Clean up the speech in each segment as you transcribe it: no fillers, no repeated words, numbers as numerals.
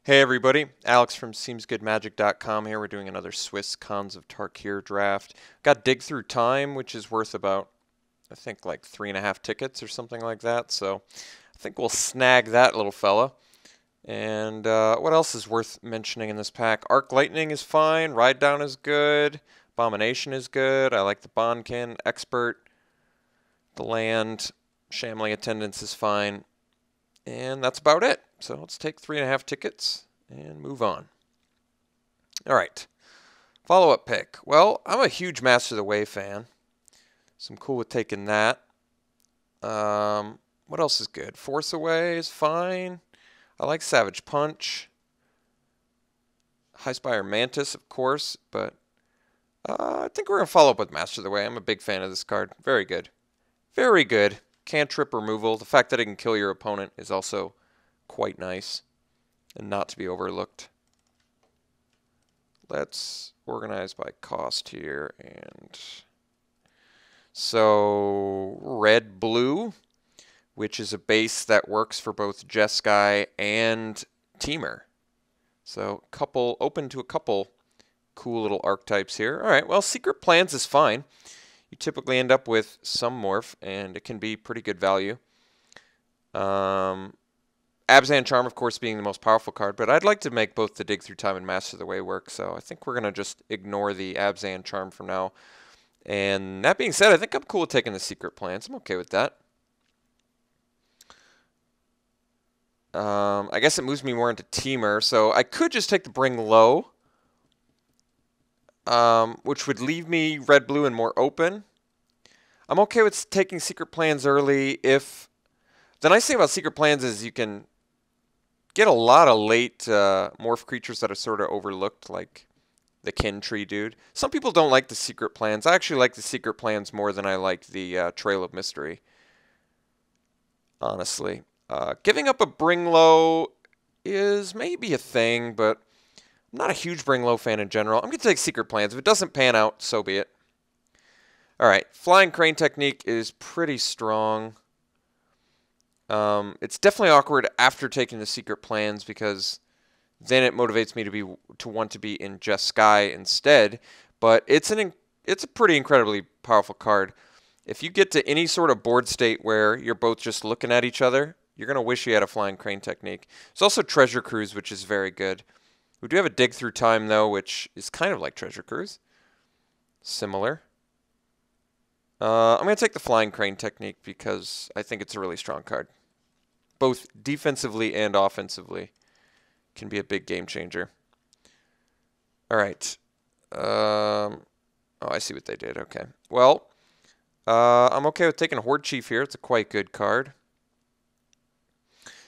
Hey everybody, Alex from SeemsGoodMagic.com here. We're doing another Swiss Khans of Tarkir draft. Got Dig Through Time, which is worth about, I think, like 3.5 tickets or something like that. So I think we'll snag that little fella. And what else is worth mentioning in this pack? Arc Lightning is fine. Ride Down is good. Abomination is good. I like the Bondkin. Expert. The Land. Shambling Attendance is fine. And that's about it. So let's take 3.5 tickets and move on. All right. Follow-up pick. Well, I'm a huge Master of the Way fan, so I'm cool with taking that. What else is good? Force Away is fine. I like Savage Punch. High Spire Mantis, of course, but I think we're going to follow up with Master of the Way. I'm a big fan of this card. Very good. Very good. Cantrip removal. The fact that it can kill your opponent is also quite nice and not to be overlooked. Let's organize by cost here. And so red blue, which is a base that works for both Jeskai and Temur. So open to a couple cool little archetypes here. All right, well, Secret Plans is fine. You typically end up with some morph, and it can be pretty good value. Abzan Charm, of course, being the most powerful card, but I'd like to make both the Dig Through Time and Master of the Way work, so I think we're going to just ignore the Abzan Charm for now. And that being said, I think I'm cool with taking the Secret Plans. I'm okay with that. I guess it moves me more into Temur, so I could just take the Bring Low, which would leave me red-blue and more open. I'm okay with taking Secret Plans early if... The nice thing about Secret Plans is you can get a lot of late morph creatures that are sort of overlooked, like the Kin Tree dude. Some people don't like the Secret Plans. I actually like the Secret Plans more than I like the Trail of Mystery, honestly. Giving up a Bring Low is maybe a thing, but I'm not a huge Bring Low fan in general. I'm going to take Secret Plans. If it doesn't pan out, so be it. All right, Flying Crane Technique is pretty strong. It's definitely awkward after taking the Secret Plans because then it motivates me to want to be in Jeskai instead. But it's a pretty incredibly powerful card. If you get to any sort of board state where you're both just looking at each other, you're going to wish you had a Flying Crane Technique. There's also Treasure Cruise, which is very good. We do have a Dig Through Time, though, which is kind of like Treasure Cruise. Similar. I'm going to take the Flying Crane Technique because I think it's a really strong card. Both defensively and offensively can be a big game changer. All right. Oh, I see what they did. Okay. Well, I'm okay with taking Horde Chief here. It's a quite good card.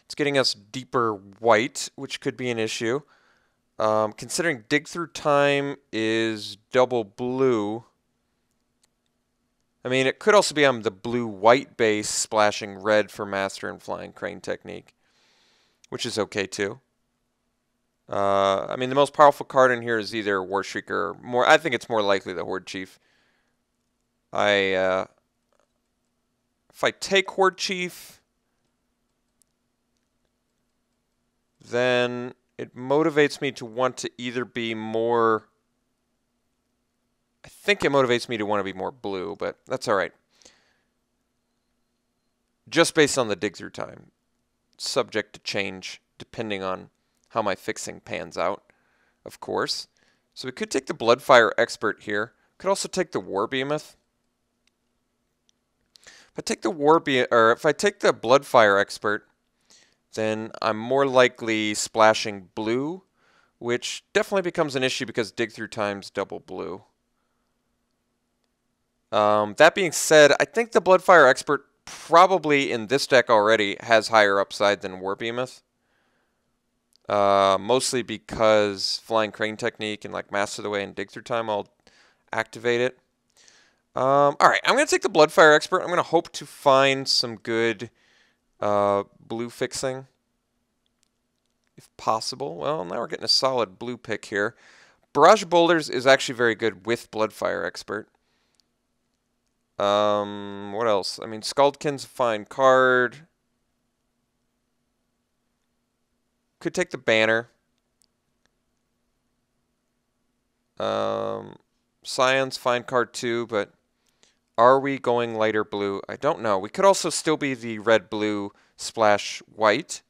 It's getting us deeper white, which could be an issue. Considering Dig Through Time is double blue, I mean, it could also be on the blue-white base, splashing red for Master and Flying Crane Technique, which is okay too. I mean, the most powerful card in here is either War Shrieker or more. I think it's more likely the Horde Chief. If I take Horde Chief, then it motivates me to want to either be more... I think it motivates me to want to be more blue, but that's all right. Just based on the Dig Through Time. Subject to change depending on how my fixing pans out, of course. So we could take the Bloodfire Expert here. Could also take the Warbehemoth. If I take the Bloodfire Expert, then I'm more likely splashing blue, which definitely becomes an issue because Dig Through Time's double blue. That being said, I think the Bloodfire Expert probably in this deck already has higher upside than Warbehemoth. Mostly because Flying Crane Technique and like Master of the Way and Dig Through Time, I'll activate it. Alright, I'm going to take the Bloodfire Expert. I'm going to hope to find some good blue fixing, if possible. Well, now we're getting a solid blue pick here. Barrage of Boulders is actually very good with Bloodfire Expert. What else? I mean, Scaldkin's a fine card. Could take the Banner. Cyan's fine card too, but are we going lighter blue? I don't know. We could also still be the red-blue splash white.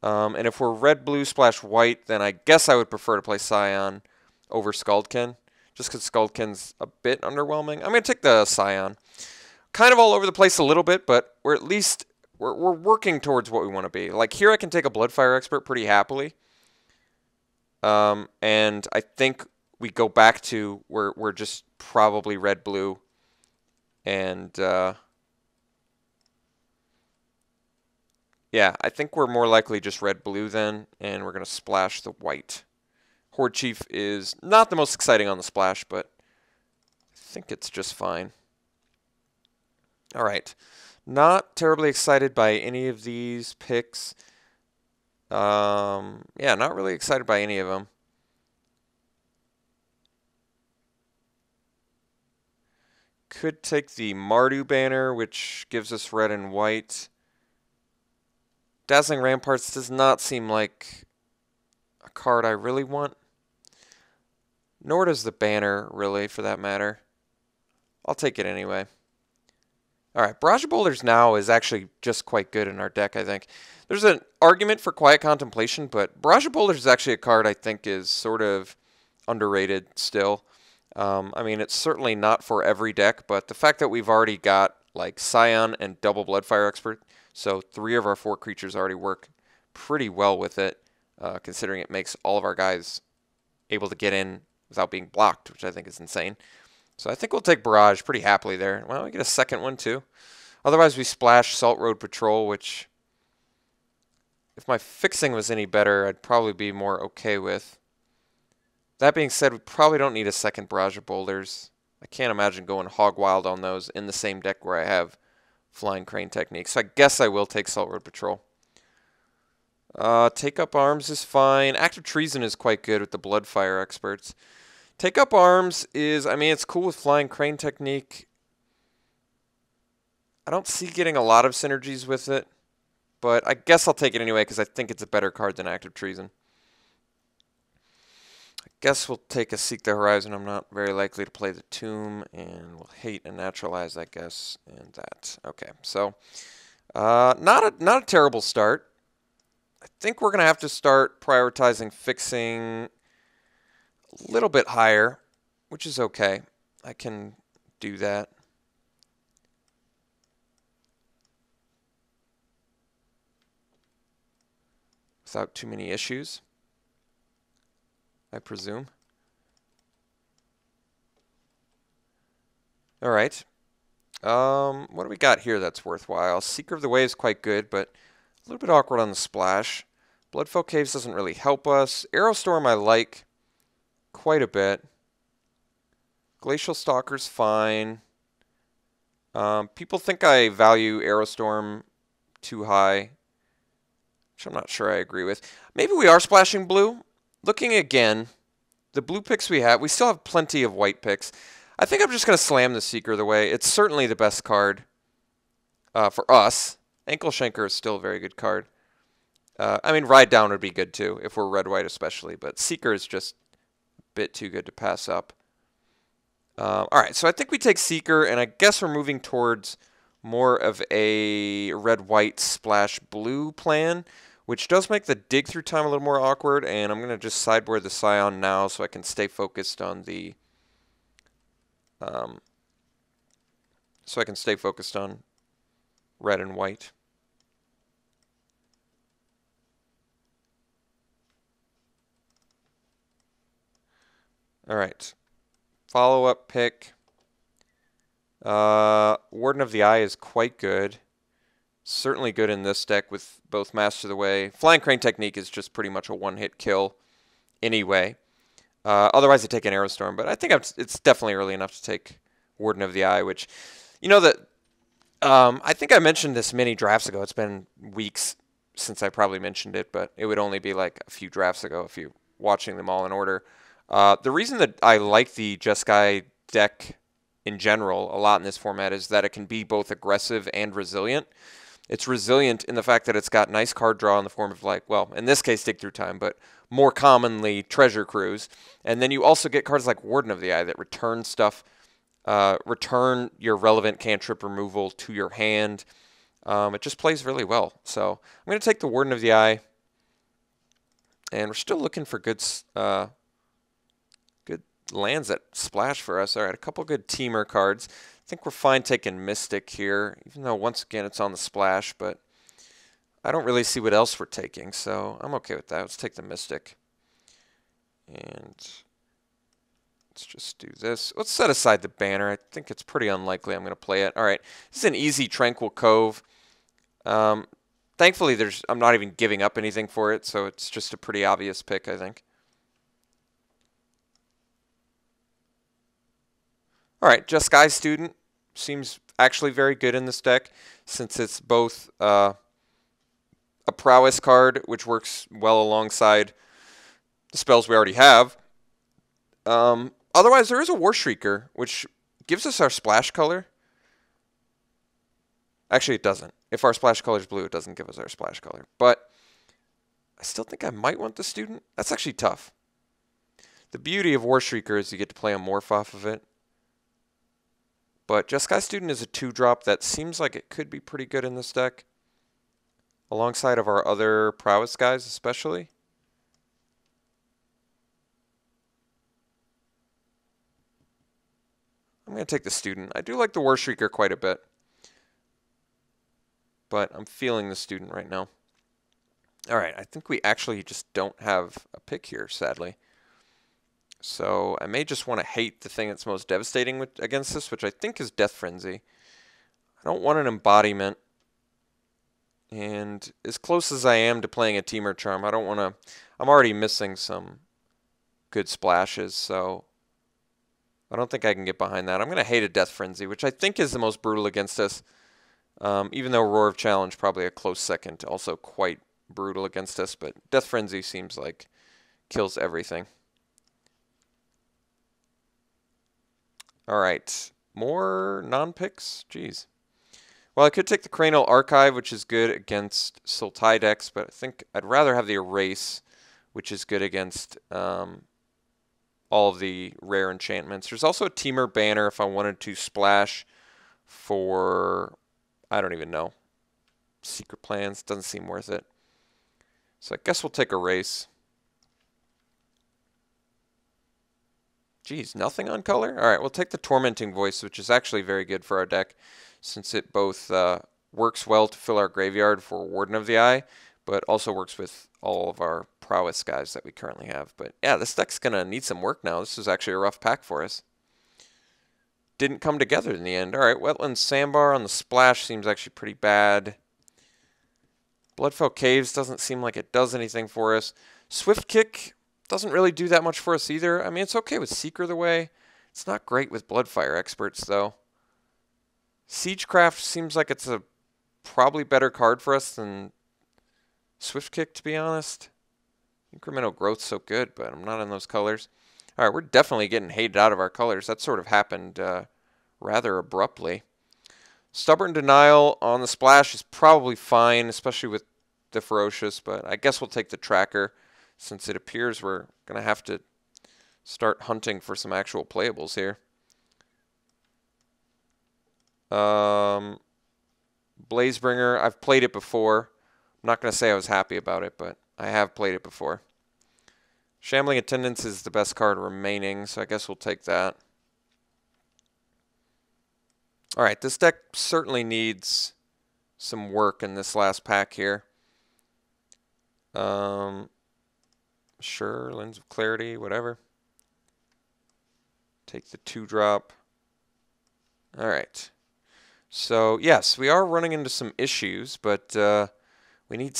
And if we're red-blue splash white, then I guess I would prefer to play Cyan over Skuldkin, just because Skuldkin's a bit underwhelming. I'm going to take the Cyan. Kind of all over the place a little bit, but we're at least we're working towards what we want to be. Like here I can take a Bloodfire Expert pretty happily. And I think we go back to we're just probably red-blue. And yeah, I think we're more likely just red-blue then, and we're going to splash the white. Horde Chief is not the most exciting on the splash, but I think it's just fine. All right. Not terribly excited by any of these picks. Yeah, not really excited by any of them. Could take the Mardu banner, which gives us red and white. Dazzling Ramparts does not seem like a card I really want. Nor does the banner, really, for that matter. I'll take it anyway. Alright, Barrage of Boulders now is actually just quite good in our deck, I think. There's an argument for Quiet Contemplation, but Barrage of Boulders is actually a card I think is sort of underrated still. I mean, it's certainly not for every deck, but the fact that we've already got like Scion and double Bloodfire Expert, so 3 of our 4 creatures already work pretty well with it, considering it makes all of our guys able to get in without being blocked, which I think is insane. So I think we'll take Barrage pretty happily there. Well, we get a second one too. Otherwise, we splash Salt Road Patrol, which, if my fixing was any better, I'd probably be more okay with. That being said, we probably don't need a second Barrage of Boulders. I can't imagine going hog wild on those in the same deck where I have Flying Crane Technique. So I guess I will take Salt Road Patrol. Take Up Arms is fine. Active Treason is quite good with the Bloodfire Experts. Take Up Arms is, I mean, it's cool with Flying Crane Technique. I don't see getting a lot of synergies with it, but I guess I'll take it anyway because I think it's a better card than Active Treason. I guess we'll take a Seek the Horizon. I'm not very likely to play the Tomb, and we'll hate and naturalize, I guess, and that. Okay, so not a terrible start. I think we're going to have to start prioritizing fixing a little bit higher, which is okay. I can do that. Without too many issues, I presume. All right. What do we got here that's worthwhile? Seeker of the Way is quite good, but a little bit awkward on the splash. Bloodfell Caves doesn't really help us. Aerostorm I like quite a bit. Glacial Stalker's fine. People think I value Aerostorm too high, which I'm not sure I agree with. Maybe we are splashing blue. Looking again, the blue picks we have, we still have plenty of white picks. I think I'm just going to slam the Seeker of the Way. It's certainly the best card for us. Ankle Shanker is still a very good card. I mean, Ride Down would be good too, if we're red-white especially, but Seeker is just a bit too good to pass up. Alright, so I think we take Seeker, and I guess we're moving towards more of a red-white splash blue plan, which does make the dig through time a little more awkward, and I'm going to just sideboard the Scion now so I can stay focused on the red and white. All right, follow-up pick. Warden of the Eye is quite good. Certainly good in this deck with both Master of the Way. Flying Crane Technique is just pretty much a one-hit kill anyway. Otherwise, I take an Aerostorm, but I think it's definitely early enough to take Warden of the Eye, which, you know, that I think I mentioned this many drafts ago. It's been weeks since I probably mentioned it, but it would only be like a few drafts ago if you're watching them all in order. The reason that I like the Jeskai deck in general a lot in this format is that it can be both aggressive and resilient. It's resilient in the fact that it's got nice card draw in the form of, like, well, in this case, Dig Through Time, but more commonly Treasure Cruise. And then you also get cards like Warden of the Eye that return stuff, return your relevant cantrip removal to your hand. It just plays really well. So I'm going to take the Warden of the Eye. And we're still looking for good good lands that splash for us. All right, a couple good teamer cards. I think we're fine taking Mystic here, even though once again it's on the splash, but I don't really see what else we're taking, so I'm okay with that. Let's take the Mystic. And let's just do this. Let's set aside the banner. I think it's pretty unlikely I'm going to play it. All right, this is an easy Tranquil Cove. Thankfully, I'm not even giving up anything for it, so it's just a pretty obvious pick, I think. All right, Just Sky Student seems actually very good in this deck, since it's both a prowess card, which works well alongside the spells we already have. Otherwise, there is a War Shrieker, which gives us our splash color. Actually, it doesn't. If our splash color is blue, it doesn't give us our splash color. But I still think I might want the Student. That's actually tough. The beauty of War Shrieker is you get to play a morph off of it. But Just Sky Student is a 2-drop that seems like it could be pretty good in this deck, alongside of our other prowess guys especially. I'm going to take the Student. I do like the War Shrieker quite a bit, but I'm feeling the Student right now. All right, I think we actually just don't have a pick here, sadly. So I may just want to hate the thing that's most devastating against this, which I think is Death Frenzy. I don't want an embodiment. And as close as I am to playing a Teamer Charm, I don't want to... I'm already missing some good splashes, so I don't think I can get behind that. I'm going to hate a Death Frenzy, which I think is the most brutal against us. Even though Roar of Challenge, probably a close second, also quite brutal against us. But Death Frenzy seems like kills everything. All right, more non-picks? Jeez. Well, I could take the Cranial Archive, which is good against Sultai decks, but I think I'd rather have the Erase, which is good against all of the rare enchantments. There's also a Teamer Banner if I wanted to splash for, I don't even know, Secret Plans. Doesn't seem worth it. So I guess we'll take Erase. Geez, nothing on color? All right, we'll take the Tormenting Voice, which is actually very good for our deck, since it both works well to fill our graveyard for Warden of the Eye, but also works with all of our prowess guys that we currently have. But yeah, this deck's going to need some work now. This is actually a rough pack for us. Didn't come together in the end. All right, Wetland Sandbar on the splash seems actually pretty bad. Bloodfell Caves doesn't seem like it does anything for us. Swift Kick doesn't really do that much for us either. I mean, it's okay with Seeker the Way. It's not great with Bloodfire Experts, though. Siegecraft seems like it's a probably better card for us than Swift Kick, to be honest. Incremental Growth's so good, but I'm not in those colors. All right, we're definitely getting hated out of our colors. That sort of happened rather abruptly. Stubborn Denial on the splash is probably fine, especially with the Ferocious, but I guess we'll take the Tracker, since it appears we're going to have to start hunting for some actual playables here. Blazebringer, I've played it before. I'm not going to say I was happy about it, but I have played it before. Shambling Attendance is the best card remaining, so I guess we'll take that. All right, this deck certainly needs some work in this last pack here. Sure, Lens of Clarity, whatever. Take the 2-drop. All right. So, yes, we are running into some issues, but we need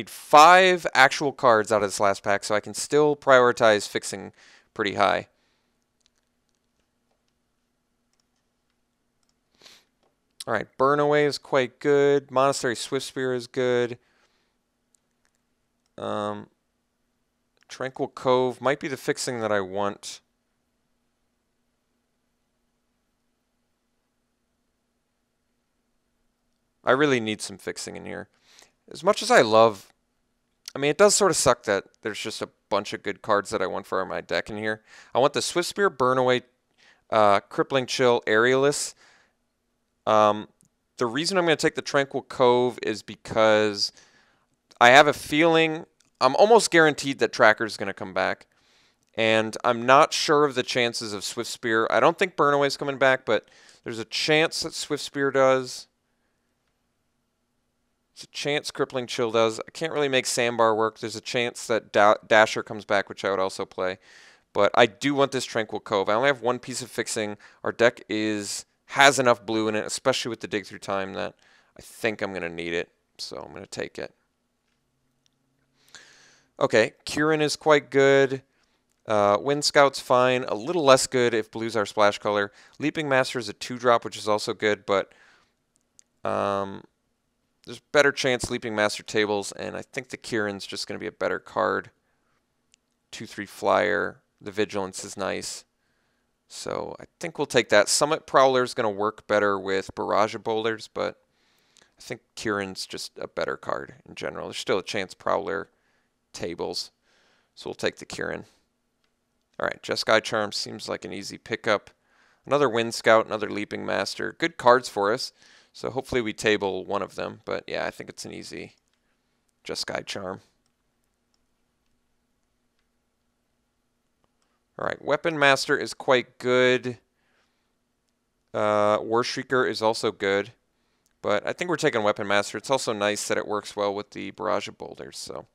5 actual cards out of this last pack, so I can still prioritize fixing pretty high. All right, Burn Away is quite good. Monastery Swiftspear is good. Tranquil Cove might be the fixing that I want. I really need some fixing in here. As much as I love, I mean, it does sort of suck that there's just a bunch of good cards that I want for my deck in here. I want the Swift Spear, Burnaway, Crippling Chill, Aerialist. The reason I'm going to take the Tranquil Cove is because I have a feeling, I'm almost guaranteed that Tracker's going to come back. And I'm not sure of the chances of Swift Spear. I don't think Burnaway's coming back, but there's a chance that Swift Spear does. There's a chance Crippling Chill does. I can't really make Sandbar work. There's a chance that Dasher comes back, which I would also play. But I do want this Tranquil Cove. I only have one piece of fixing. Our deck has enough blue in it, especially with the Dig Through Time, that I think I'm going to need it. So I'm going to take it. Okay, Kieran is quite good. Wind Scout's fine. A little less good if blue's our splash color. Leaping Master is a 2-drop, which is also good, but there's better chance Leaping Master tables, and I think the Kieran's just going to be a better card. 2/3 flyer. The Vigilance is nice. So I think we'll take that. Summit Prowler is going to work better with Barrage of Boulders, but I think Kieran's just a better card in general. There's still a chance Prowler tables, so we'll take the Kieran. All right, Jeskai Charm seems like an easy pickup. Another Wind Scout, another Leaping Master. Good cards for us, so hopefully we table one of them. But yeah, I think it's an easy Jeskai Charm. All right, Weapon Master is quite good. War Shrieker is also good. But I think we're taking Weapon Master. It's also nice that it works well with the Barrage of Boulders. So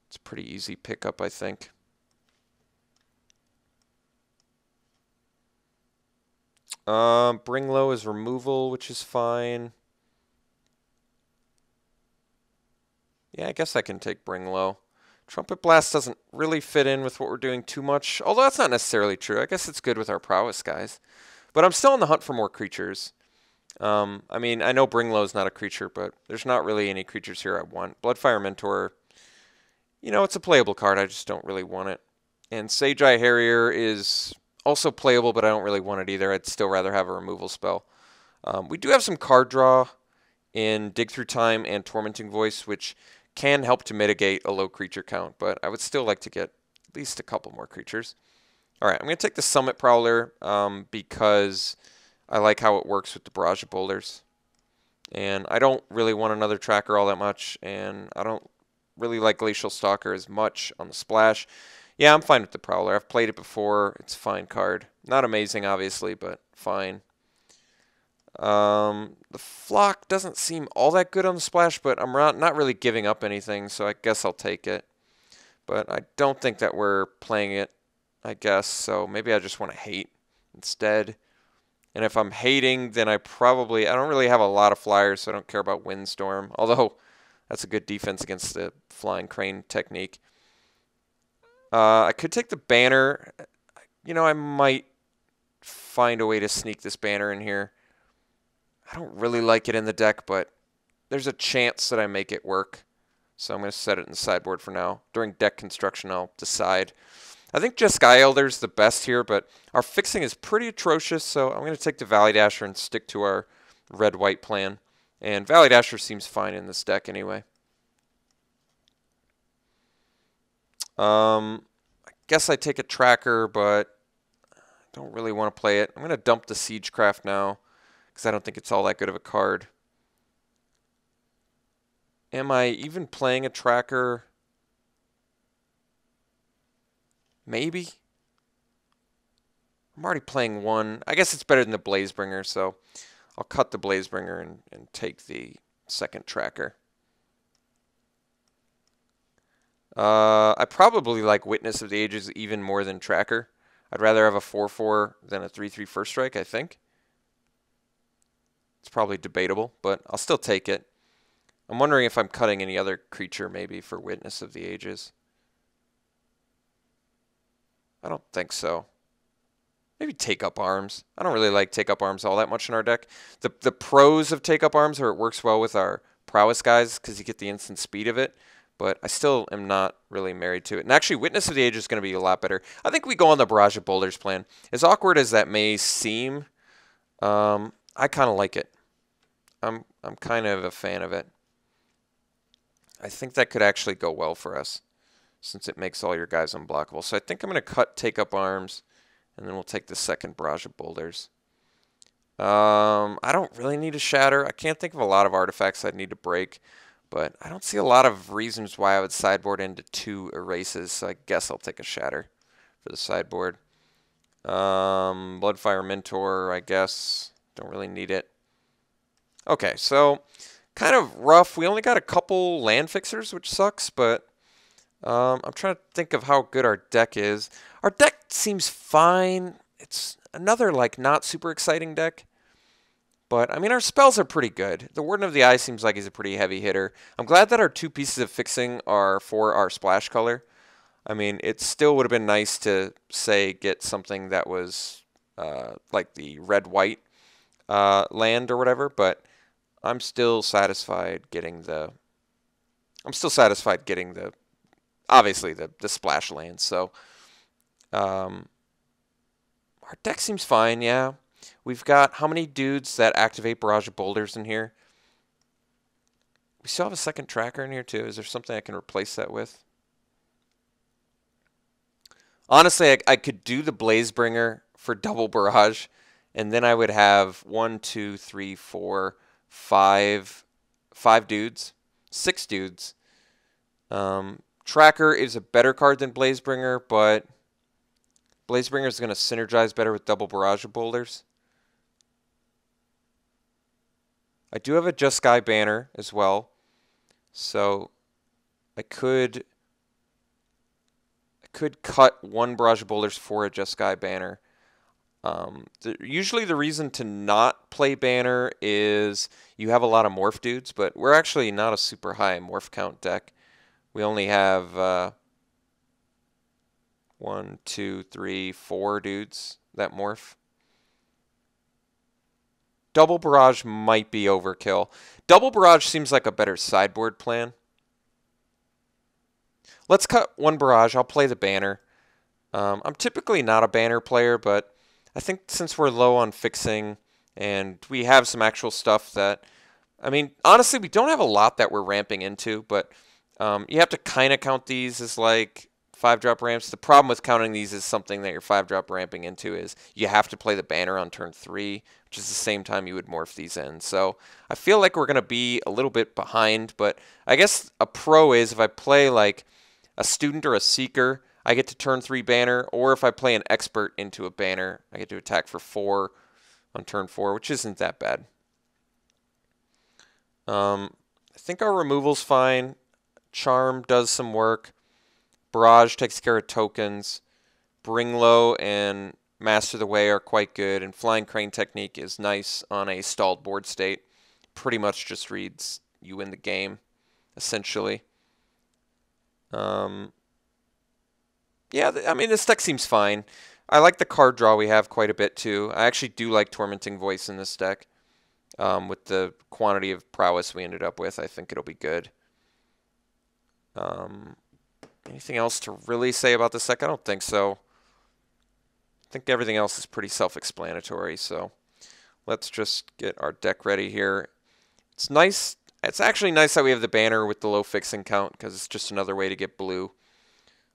it's a pretty easy pickup, I think. Bring Low is removal, which is fine. Yeah, I guess I can take Bring Low. Trumpet Blast doesn't really fit in with what we're doing too much, although that's not necessarily true. I guess it's good with our prowess guys. But I'm still on the hunt for more creatures. I mean, I know Bring Low is not a creature, but there's not really any creatures here I want. Bloodfire Mentor, you know, it's a playable card. I just don't really want it. And Sage Eye Harrier is also playable, but I don't really want it either. I'd still rather have a removal spell. We do have some card draw in Dig Through Time and Tormenting Voice, which can help to mitigate a low creature count, but I would still like to get at least a couple more creatures. All right, I'm going to take the Summit Prowler because I like how it works with the Barrage of Boulders. And I don't really want another tracker all that much, and I don't really like Glacial Stalker as much on the splash. Yeah, I'm fine with the Prowler. I've played it before. It's a fine card. Not amazing, obviously, but fine. The Flock doesn't seem all that good on the splash, but I'm not really giving up anything, so I guess I'll take it. But I don't think that we're playing it, I guess, so maybe I just want to hate instead. And if I'm hating, then I don't really have a lot of flyers, so I don't care about Windstorm, although that's a good defense against the Flying Crane technique. I could take the Banner. You know, I might find a way to sneak this Banner in here. I don't really like it in the deck, but there's a chance that I make it work. So I'm going to set it in the sideboard for now. During deck construction, I'll decide. I think Jeskai Elder's the best here, but our fixing is pretty atrocious, so I'm going to take the Valley Dasher and stick to our red-white plan. And Valley Dasher seems fine in this deck anyway. I guess I take a Tracker, but I don't really want to play it. I'm going to dump the Siegecraft now, because I don't think it's all that good of a card. Am I even playing a Tracker? Maybe. I'm already playing one. I guess it's better than the Blazebringer, so I'll cut the Blazebringer and take the second Tracker. I probably like Witness of the Ages even more than Tracker. I'd rather have a 4/4 than a 3/3 first strike, I think. It's probably debatable, but I'll still take it. I'm wondering if I'm cutting any other creature maybe for Witness of the Ages. I don't think so. Maybe Take Up Arms. I don't really like Take Up Arms all that much in our deck. The pros of Take Up Arms are it works well with our prowess guys because you get the instant speed of it, but I still am not really married to it. And actually, Witness of the Age is going to be a lot better. I think we go on the Barrage of Boulders plan. As awkward as that may seem, I kind of like it. I'm I'm kind of a fan of it. I think that could actually go well for us, since it makes all your guys unblockable. So I think I'm going to cut Take Up Arms, and then we'll take the second Barrage of Boulders. I don't really need a Shatter. I can't think of a lot of artifacts I'd need to break, but I don't see a lot of reasons why I would sideboard into 2 Erases, so I guess I'll take a Shatter for the sideboard. Bloodfire Mentor, I guess. Don't really need it. Okay, so kind of rough. We only got a couple land fixers, which sucks, but I'm trying to think of how good our deck is. Our deck seems fine. It's another, like, not super exciting deck. But, I mean, our spells are pretty good. The Warden of the Eye seems like he's a pretty heavy hitter. I'm glad that our 2 pieces of fixing are for our splash color. I mean, it still would have been nice to, say, get something that was like the red-white land or whatever, but I'm still satisfied getting the... obviously, the splash land. So, our deck seems fine, yeah. We've got how many dudes that activate Barrage of Boulders in here? We still have a second tracker in here, too. Is there something I can replace that with? Honestly, I could do the Blazebringer for double Barrage, and then I would have 1, 2, 3, 4, 5 dudes. 6 dudes. Tracker is a better card than Blazebringer, but Blazebringer is going to synergize better with double Barrage of Boulders. I do have a Just Sky banner as well, so I could cut 1 Barrage of Boulders for a Just Sky banner. Usually the reason to not play banner is you have a lot of morph dudes, but we're actually not a super high morph count deck. We only have 1, 2, 3, 4 dudes that morph. Double Barrage might be overkill. Double Barrage seems like a better sideboard plan. Let's cut 1 Barrage. I'll play the banner. I'm typically not a banner player, but I think since we're low on fixing and we have some actual stuff that... I mean, honestly, we don't have a lot that we're ramping into, but you have to kind of count these as like 5-drop ramps. The problem with counting these as something that you're 5-drop ramping into is you have to play the banner on turn 3, which is the same time you would morph these in. So I feel like we're going to be a little bit behind, but I guess a pro is if I play like a student or a seeker, I get to turn 3 banner, or if I play an expert into a banner, I get to attack for 4 on turn 4, which isn't that bad. I think our removal's fine. Charm does some work. Barrage takes care of tokens. Bring Low and Master the Way are quite good, and Flying Crane Technique is nice on a stalled board state. Pretty much just reads you win the game, essentially. Yeah, I mean, this deck seems fine. I like the card draw we have quite a bit, too. I actually do like Tormenting Voice in this deck. With the quantity of prowess we ended up with, I think it'll be good. Anything else to really say about this deck? I don't think so. I think everything else is pretty self-explanatory, so let's just get our deck ready here. It's nice. It's actually nice that we have the banner with the low fixing count, because it's just another way to get blue.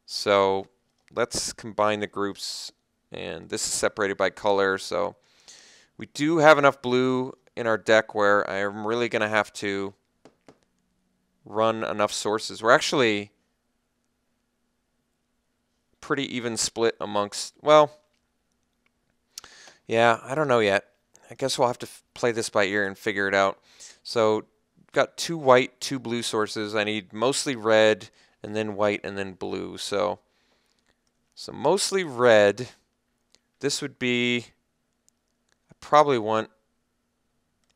So let's combine the groups, and this is separated by color, so we do have enough blue in our deck where I'm really going to have to run enough sources. We're actually pretty even split amongst, well, yeah, I don't know yet. I guess we'll have to play this by ear and figure it out. So got 2 white, 2 blue sources. I need mostly red and then white and then blue. So mostly red. This would be, I probably want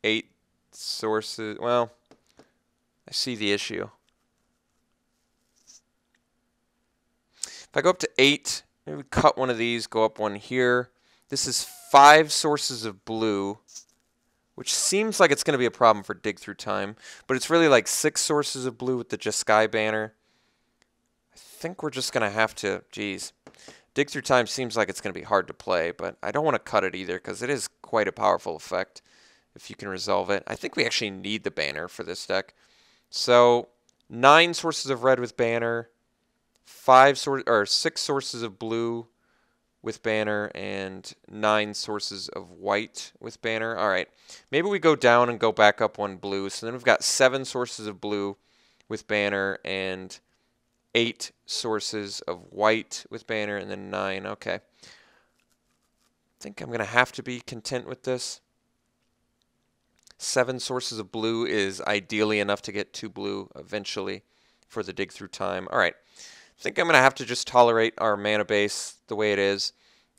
8 sources. Well, I see the issue. If I go up to 8, maybe cut one of these, go up one here. This is 5 sources of blue, which seems like it's going to be a problem for Dig Through Time. But it's really like 6 sources of blue with the Just Sky banner. I think we're just going to have to, geez. Dig Through Time seems like it's going to be hard to play, but I don't want to cut it either because it is quite a powerful effect. if you can resolve it. I think we actually need the banner for this deck. So 9 sources of red with banner, 6 sources of blue with banner, and 9 sources of white with banner. All right, maybe we go down and go back up 1 blue. So then we've got 7 sources of blue with banner and 8 sources of white with banner, and then 9. Okay. I think I'm going to have to be content with this. 7 sources of blue is ideally enough to get 2 blue eventually for the dig through time. All right. I think I'm going to have to just tolerate our mana base the way it is.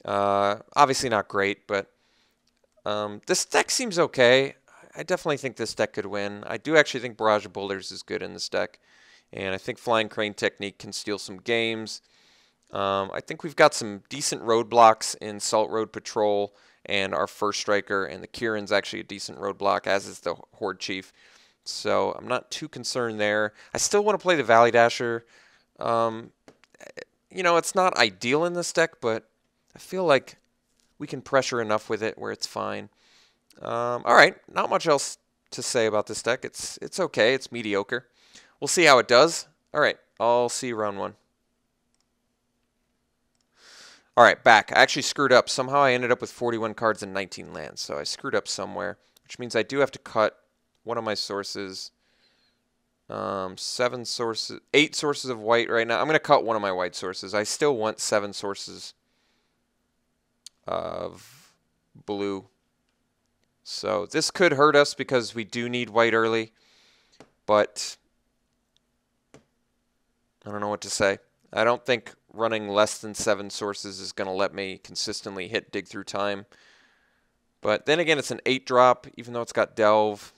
Obviously not great, but this deck seems okay. I definitely think this deck could win. I do actually think Barrage of Boulders is good in this deck, and I think Flying Crane Technique can steal some games. I think we've got some decent roadblocks in Salt Road Patrol and our First Striker, and the Kieran's actually a decent roadblock, as is the Horde Chief. So I'm not too concerned there. I still want to play the Valley Dasher. You know, it's not ideal in this deck, but I feel like we can pressure enough with it where it's fine. All right, not much else to say about this deck. It's okay. It's mediocre. We'll see how it does. All right, I'll see you round 1. All right, back. I actually screwed up. Somehow I ended up with 41 cards and 19 lands, so I screwed up somewhere, which means I do have to cut one of my sources. 8 sources of white right now. I'm going to cut one of my white sources. I still want 7 sources of blue. So this could hurt us because we do need white early, but I don't know what to say. I don't think running less than 7 sources is going to let me consistently hit dig through time. But then again, it's an 8-drop, even though it's got Delve.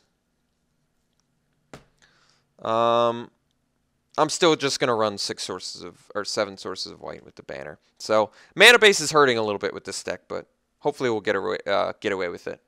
I'm still just going to run 7 sources of white with the banner. So mana base is hurting a little bit with this deck, but hopefully we'll get away with it.